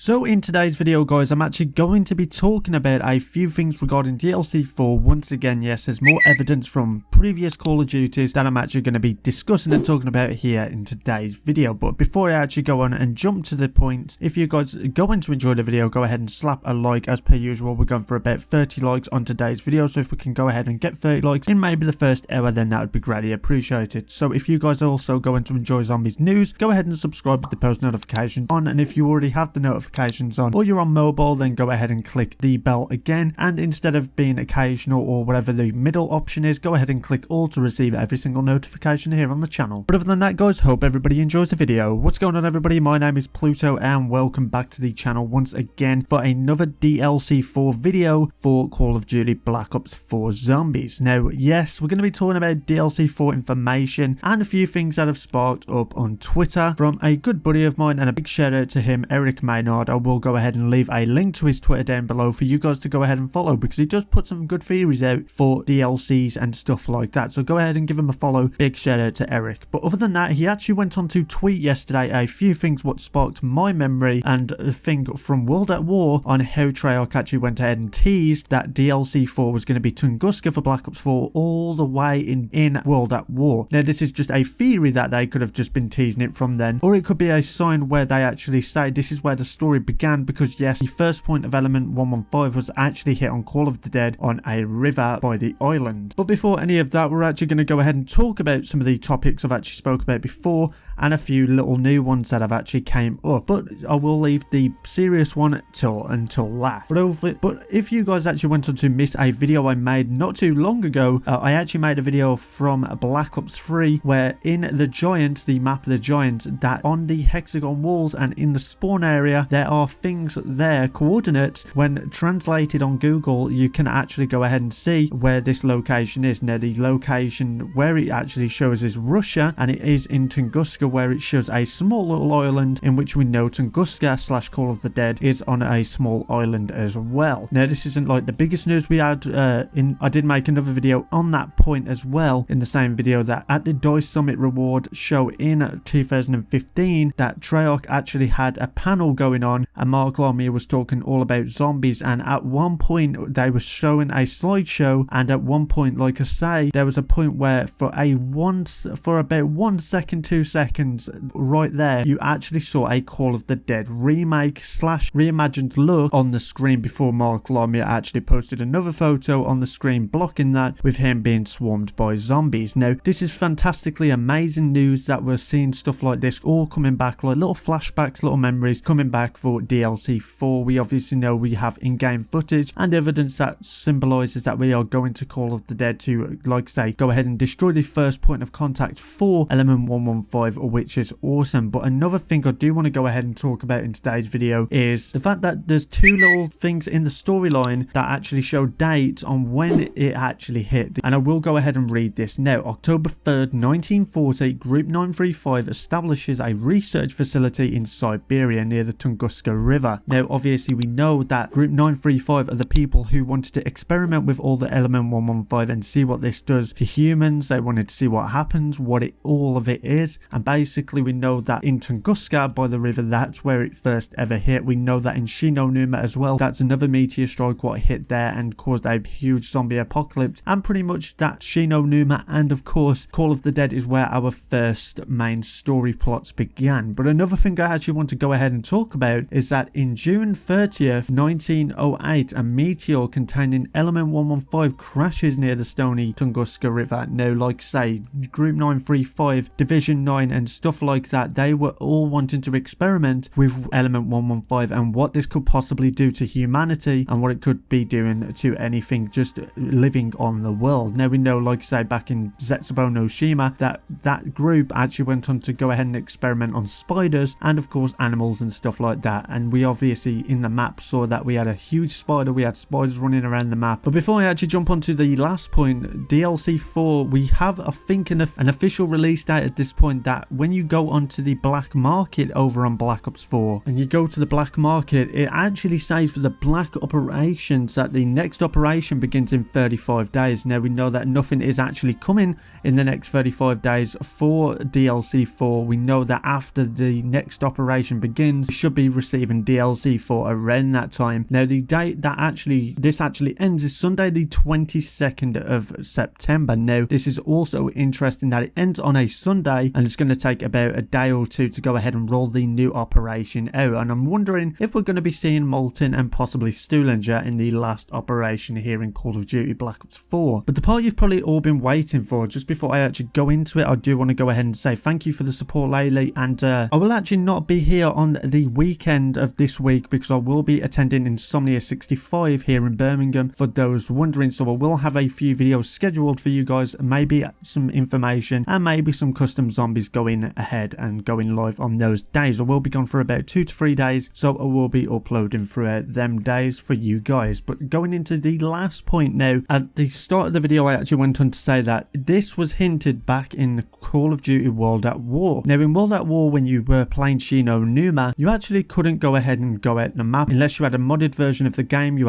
So in today's video guys, I'm actually going to be talking about a few things regarding DLC 4. Once again, yes, there's more evidence from previous Call of Duties that I'm actually going to be discussing and talking about here in today's video. But before I actually go on and jump to the point, if you guys are going to enjoy the video, go ahead and slap a like. As per usual, we're going for about 30 likes on today's video. So if we can go ahead and get 30 likes in maybe the first hour, then that would be greatly appreciated. So if you guys are also going to enjoy Zombies news, go ahead and subscribe with the post notifications on. And if you already have the notifications on or you're on mobile, then go ahead and click the bell again, and instead of being occasional or whatever the middle option is, go ahead and click all to receive every single notification here on the channel. But other than that guys, hope everybody enjoys the video. What's going on everybody, my name is Pluto and welcome back to the channel once again for another DLC 4 video for Call of Duty Black Ops 4 Zombies. Now yes, we're going to be talking about DLC 4 information and a few things that have sparked up on Twitter from a good buddy of mine, and a big shout out to him, Eric Maynard. I will go ahead and leave a link to his Twitter down below for you guys to go ahead and follow, because he does put some good theories out for DLCs and stuff like that. So go ahead and give him a follow. Big shout out to Eric. But other than that, he actually went on to tweet yesterday a few things what sparked my memory, and a thing from World at War on how Treyarch actually went ahead and teased that DLC 4 was going to be Tunguska for Black Ops 4 all the way in World at War. Now this is just a theory that they could have just been teasing it from then, or it could be a sign where they actually say this is where the story began, because yes, the first point of element 115 was actually hit on Call of the Dead on a river by the island. But before any of that, we're actually going to go ahead and talk about some of the topics I've actually spoke about before, and a few little new ones that have actually came up, but I will leave the serious one until last. But if you guys actually went on to miss a video I made not too long ago, I actually made a video from Black Ops 3 where in the Giant, the map of the Giant, that on the hexagon walls and in the spawn area there are things there, coordinates. When translated on Google, you can actually go ahead and see where this location is. Now the location where it actually shows is Russia, and it is in Tunguska, where it shows a small little island in which we know Tunguska / Call of the Dead is on a small island as well. Now this isn't like the biggest news we had. I did make another video on that point as well, in the same video, that at the DICE Summit Reward show in 2015 that Treyarch actually had a panel going on, and Mark Lamia was talking all about zombies, and at one point they were showing a slideshow, and at one point, like I say, there was a point where for about 1 second, 2 seconds right there, you actually saw a Call of the Dead remake / reimagined look on the screen, before Mark Lamia actually posted another photo on the screen blocking that, with him being swarmed by zombies. Now this is fantastically amazing news that we're seeing stuff like this all coming back, like little flashbacks, little memories coming back for DLC 4. We obviously know we have in-game footage and evidence that symbolizes that we are going to Call of the Dead to, like say, go ahead and destroy the first point of contact for element 115, which is awesome. But another thing I do want to go ahead and talk about in today's video is the fact that there's two little things in the storyline that actually show dates on when it actually hit, and I will go ahead and read this now. October 3rd 1940, Group 935 establishes a research facility in Siberia near the Tunguska River. Now obviously we know that Group 935 are the people who wanted to experiment with all the element 115 and see what this does to humans. They wanted to see what happens, what all of it is, and basically we know that in Tunguska by the river, that's where it first ever hit. We know that in Shinonuma as well, that's another meteor strike what hit there and caused a huge zombie apocalypse, and pretty much that Shinonuma and of course Call of the Dead is where our first main story plots began. But another thing I actually want to go ahead and talk about is that in June 30th 1908, a meteor containing element 115 crashes near the stony Tunguska River. Now like say, Group 935, Division 9 and stuff like that, they were all wanting to experiment with element 115 and what this could possibly do to humanity, and what it could be doing to anything just living on the world. Now we know, like say, back in Zetsubo no Shima, that group actually went on to go ahead and experiment on spiders and of course animals and stuff like that, and we obviously in the map saw that we had a huge spider, we had spiders running around the map. But before I actually jump onto the last point, DLC 4, we have I think an official release date at this point, that when you go onto the black market over on Black Ops 4 and you go to the black market, it actually says for the black operations that the next operation begins in 35 days. Now we know that nothing is actually coming in the next 35 days for DLC 4. We know that after the next operation begins, we should be receiving DLC for around that time. Now the date that this actually ends is Sunday the 22nd of September. Now this is also interesting that it ends on a Sunday and it's going to take about a day or two to go ahead and roll the new operation out, and I'm wondering if we're going to be seeing Molten and possibly Stuhlinger in the last operation here in Call of Duty Black Ops 4. But the part you've probably all been waiting for, just before I actually go into it, I do want to go ahead and say thank you for the support lately, and I will actually not be here on the weekend of this week because I will be attending Insomnia 65 here in Birmingham, for those wondering. So I will have a few videos scheduled for you guys, maybe some information and maybe some custom zombies going ahead and going live on those days. I will be gone for about 2 to 3 days, so I will be uploading throughout them days for you guys. But going into the last point now, at the start of the video I actually went on to say that this was hinted back in Call of Duty World at War. Now in World at War, when you were playing Shino Numa, you actually couldn't go ahead and go out the map unless you had a modded version of the game, you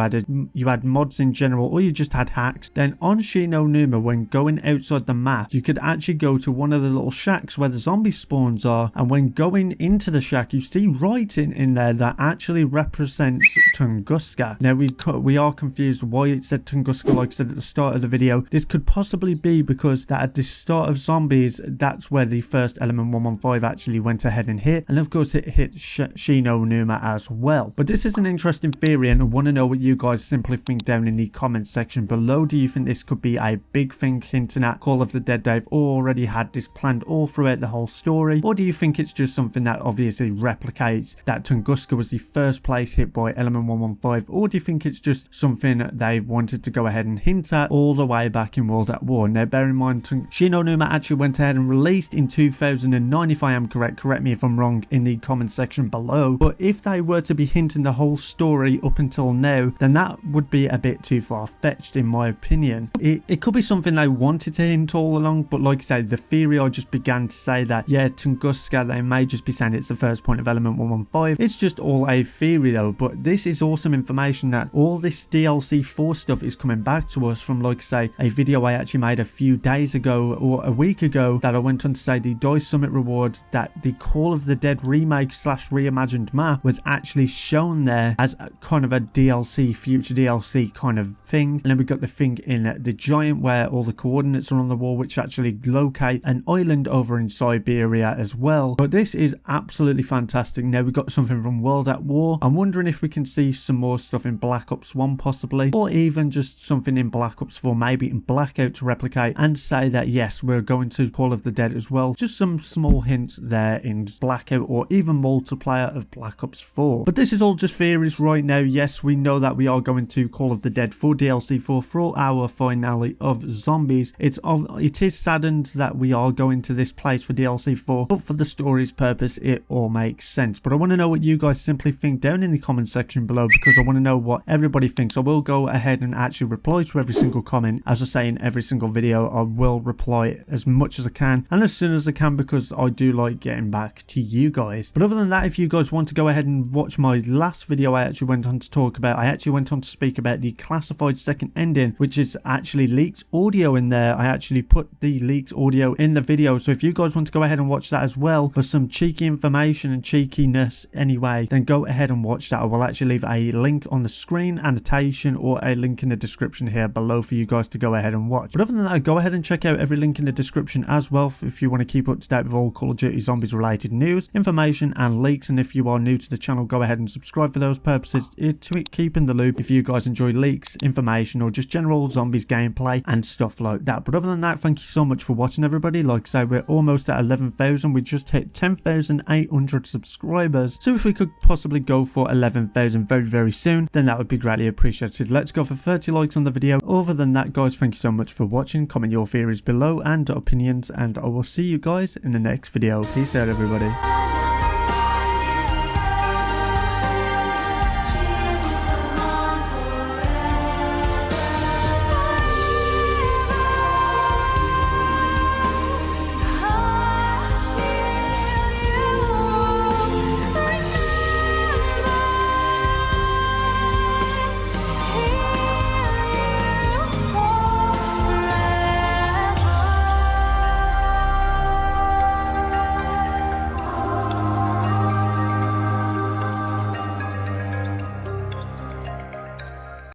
had mods in general, or you just had hacks. Then on Shino Numa, when going outside the map, you could actually go to one of the little shacks where the zombie spawns are, and when going into the shack you see writing in there that actually represents Tunguska. Now we are confused why it said Tunguska like I said at the start of the video. This could possibly be because that at the start of Zombies, that's where the first element 115 actually went ahead and hit, and of course it hit Shino Numa as well. But this is an interesting theory and I want to know what you guys simply think down in the comment section below. Do you think this could be a big thing hinting at Call of the Dead? They've already had this planned all throughout the whole story, or do you think it's just something that obviously replicates that Tunguska was the first place hit by element 115, or do you think it's just something they wanted to go ahead and hint at all the way back in World at War? Now bear in mind, Shino Numa actually went ahead and released in 2009 if I am correct me if I'm wrong in the comment section below, but if they were to be hinting the whole story up until now, then that would be a bit too far-fetched in my opinion. It could be something they wanted to hint all along, but like I said, the theory I just began to say that yeah, Tunguska, they may just be saying it's the first point of element 115. It's just all a theory though, but this is awesome information that all this DLC 4 stuff is coming back to us from, like I say, a video I actually made a few days ago or a week ago that I went on to say the DICE Summit rewards, that the Call of the Dead remake / reimagined map was actually shown there as a kind of a DLC, future DLC kind of thing. And then we got the thing in the Giant where all the coordinates are on the wall, which actually locate an island over in Siberia as well. But this is absolutely fantastic. Now we got something from World at War. I'm wondering if we can see some more stuff in Black Ops 1 possibly, or even just something in Black Ops 4, maybe in Blackout, to replicate and say that yes, we're going to Call of the Dead as well. Just some small hints there in Blackout or even multiplayer of Black Ops 4. But this is all just theories right now. Yes, we know that we are going to Call of the Dead for DLC 4 for our finale of Zombies. It is saddened that we are going to this place for DLC 4, but for the story's purpose it all makes sense. But I want to know what you guys simply think down in the comment section below, because I want to know what everybody thinks. I will go ahead and actually reply to every single comment. As I say in every single video, I will reply as much as I can and as soon as I can, because I do like getting back to you guys. But other than that, if you guys want to go ahead and watch my last video I actually went on to talk about, I actually went on to speak about the classified second ending, which is actually leaked audio in there. I actually put the leaked audio in the video, so if you guys want to go ahead and watch that as well for some cheeky information and cheekiness anyway, then go ahead and watch that. I will actually leave a link on the screen, annotation, or a link in the description here below for you guys to go ahead and watch. But other than that, go ahead and check out every link in the description as well if you want to keep up to date with all Call of Duty Zombies related news, information and leaks. And if you are new to the channel, go ahead and subscribe for those purposes to keep in the loop if you guys enjoy leaks, information, or just general Zombies gameplay and stuff like that. But other than that, thank you so much for watching everybody. Like I say, we're almost at 11,000. We just hit 10,800 subscribers, so if we could possibly go for 11,000 very soon, then that would be greatly appreciated. Let's go for 30 likes on the video. Other than that guys, thank you so much for watching. Comment your theories below and opinions, and I will see you guys in the next video. Peace out everybody.